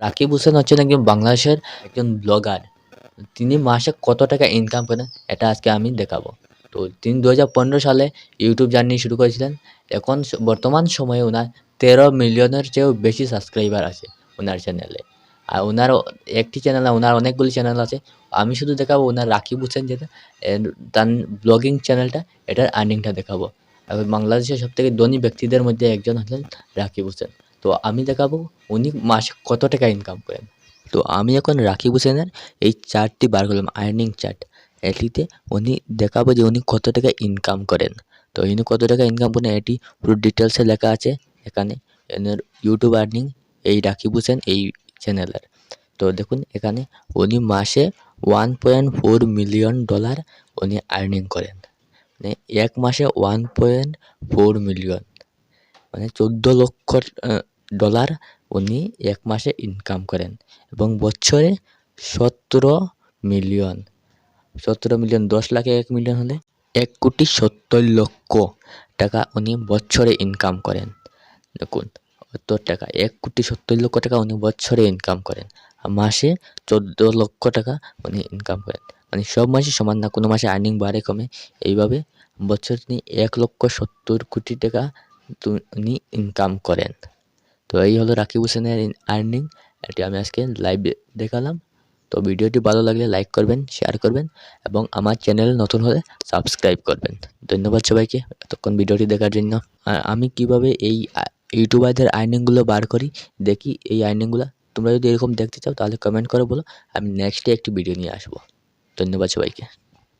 রাকিব হোসেন হচ্ছেন একজন বাংলাদেশের একজন ব্লগার। তিনি মাসে কত টাকা ইনকাম করেন এটা আজকে আমি দেখাবো। তো তিনি 2015 সালে ইউটিউব জার্নি শুরু করেছিলেন। এখন বর্তমান সময়ে উনার 13 মিলিয়নের চেয়েও বেশি সাবস্ক্রাইবার আছে উনার চ্যানেলে। আর উনার একটি চ্যানেল না, উনার অনেকগুলি চ্যানেল আছে। আমি শুধু দেখাবো উনার রাকিব হোসেন যেটা তার ব্লগিং চ্যানেলটা, এটার আর্নিংটা দেখাবো। এবং বাংলাদেশের সবথেকে ধনী ব্যক্তিদের মধ্যে একজন হলেন রাকিব হোসেন। তো আমি দেখাবো উনি মাসে কত টাকা ইনকাম করেন। তো আমি এখন রাকিব হোসেনের এই চার্টটি বার করলাম, আর্নিং চার্ট। এটিতে উনি দেখাবো যে উনি কত টাকা ইনকাম করেন। তো ইনি কত টাকা ইনকাম করেন এটি পুরো ডিটেলসে লেখা আছে এখানে। এনার ইউটিউব আর্নিং এই রাকিব হোসেন এই চ্যানেলের। তো দেখুন এখানে উনি মাসে $1.4 মিলিয়ন উনি আর্নিং করেন। মানে এক মাসে 1.4 মিলিয়ন, মানে 14 লক্ষ ডলার উনি এক মাসে ইনকাম করেন। এবং বছরে 17 মিলিয়ন, 17 মিলিয়ন 10 লাখে 1 মিলিয়ন হলে 1,70,00,000 টাকা উনি বছরে ইনকাম করেন। দেখুন কত টাকা, 1,70,00,000 টাকা উনি বছরে ইনকাম করেন। আর মাসে 14 লক্ষ টাকা উনি ইনকাম করেন। মানে সব মাসে সমান না, কোনো মাসে আর্নিং বাড়ে কমে। এইভাবে বছরে তিনি 1,70,00,000 টাকা উনি ইনকাম করেন। তো এই হলো রাকিব হোসেনের আর্নিং। এটি আমি আজকে লাইভে দেখালাম। তো ভিডিওটি ভালো লাগলে লাইক করবেন, শেয়ার করবেন এবং আমার চ্যানেলে নতুন হলে সাবস্ক্রাইব করবেন। ধন্যবাদ সবাইকে এতক্ষণ ভিডিওটি দেখার জন্য। আর আমি কিভাবে এই ইউটিউবারদের আর্নিংগুলো বার করি, দেখি এই আর্নিংগুলো। তোমরা যদি এরকম দেখতে চাও তাহলে কমেন্ট করে বলো, আমি নেক্সটে একটি ভিডিও নিয়ে আসবো। ধন্যবাদ সবাইকে।